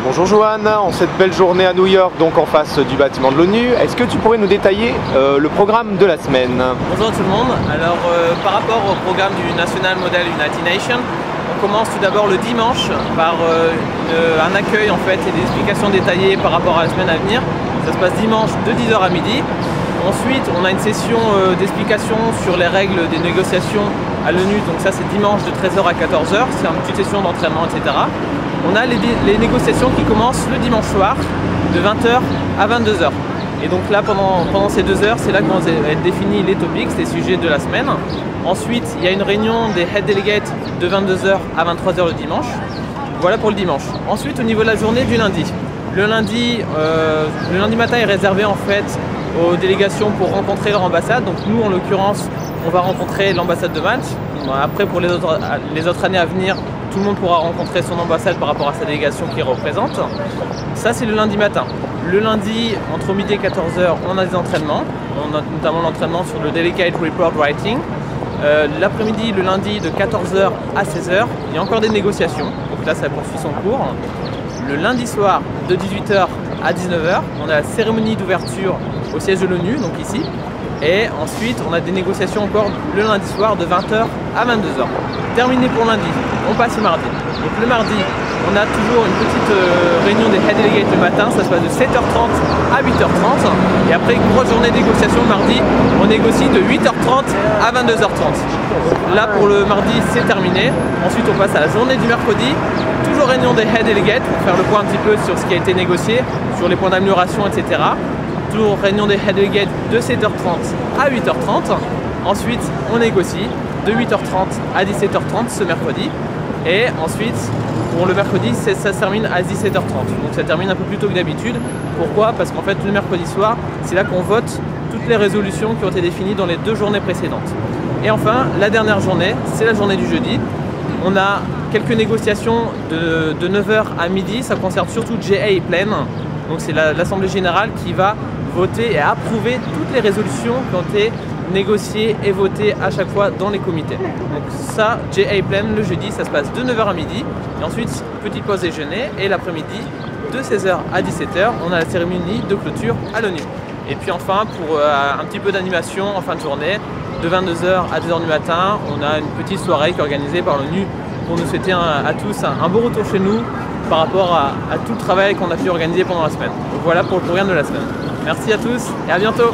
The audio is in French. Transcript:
Bonjour Joanne, en cette belle journée à New York, donc en face du bâtiment de l'ONU, est-ce que tu pourrais nous détailler le programme de la semaine? Bonjour tout le monde. Alors par rapport au programme du National Model United Nations, on commence tout d'abord le dimanche par un accueil en fait et des explications détaillées par rapport à la semaine à venir. Ça se passe dimanche de 10h à midi. Ensuite, on a une session d'explication sur les règles des négociations à l'ONU, donc ça c'est dimanche de 13h à 14h, c'est une petite session d'entraînement, etc. On a les négociations qui commencent le dimanche soir de 20h à 22h. Et donc là, pendant ces 2 heures, c'est là que vont être définis les topics, les sujets de la semaine. Ensuite, il y a une réunion des Head Delegates de 22h à 23h le dimanche. Voilà pour le dimanche. Ensuite, au niveau de la journée du lundi. Le lundi matin est réservé en fait aux délégations pour rencontrer leur ambassade. Donc nous, en l'occurrence, on va rencontrer l'ambassade de Malte. Après, pour les autres années à venir, tout le monde pourra rencontrer son ambassade par rapport à sa délégation qu'il représente. Ça, c'est le lundi matin. Le lundi, entre midi et 14h, on a des entraînements. On a notamment l'entraînement sur le Delegate Report Writing. L'après-midi, le lundi, de 14h à 16h, il y a encore des négociations. Donc là, ça poursuit son cours. Le lundi soir, de 18h à 19h, on a la cérémonie d'ouverture au siège de l'ONU, donc ici. Et ensuite, on a des négociations encore le lundi soir de 20h à 22h. Terminé pour lundi, on passe au mardi. Donc le mardi, on a toujours une petite réunion des Head Delegates le matin, ça se passe de 7h30 à 8h30. Et après une grosse journée de négociation le mardi, on négocie de 8h30 à 22h30. Là pour le mardi, c'est terminé. Ensuite, on passe à la journée du mercredi. Toujours réunion des Head Delegates pour faire le point un petit peu sur ce qui a été négocié, sur les points d'amélioration, etc. Toujours réunion des Head Delegates de 7h30 à 8h30. Ensuite, on négocie de 8h30 à 17h30 ce mercredi. Et ensuite, pour le mercredi, ça se termine à 17h30. Donc ça termine un peu plus tôt que d'habitude. Pourquoi? Parce qu'en fait, le mercredi soir, c'est là qu'on vote toutes les résolutions qui ont été définies dans les 2 journées précédentes. Et enfin, la dernière journée, c'est la journée du jeudi. On a quelques négociations de 9h à midi. Ça concerne surtout JA Plan. Donc c'est l'Assemblée Générale qui va voter et approuver toutes les résolutions qui ont été négociées et votées à chaque fois dans les comités. Donc ça, JA Plan, le jeudi, ça se passe de 9h à midi. Et ensuite, petite pause déjeuner. Et l'après-midi, de 16h à 17h, on a la cérémonie de clôture à l'ONU. Et puis enfin, pour un petit peu d'animation en fin de journée, de 22h à 2h du matin, on a une petite soirée qui est organisée par l'ONU pour nous souhaiter à tous un beau retour chez nous par rapport à tout le travail qu'on a pu organiser pendant la semaine. Donc voilà pour le programme de la semaine. Merci à tous et à bientôt.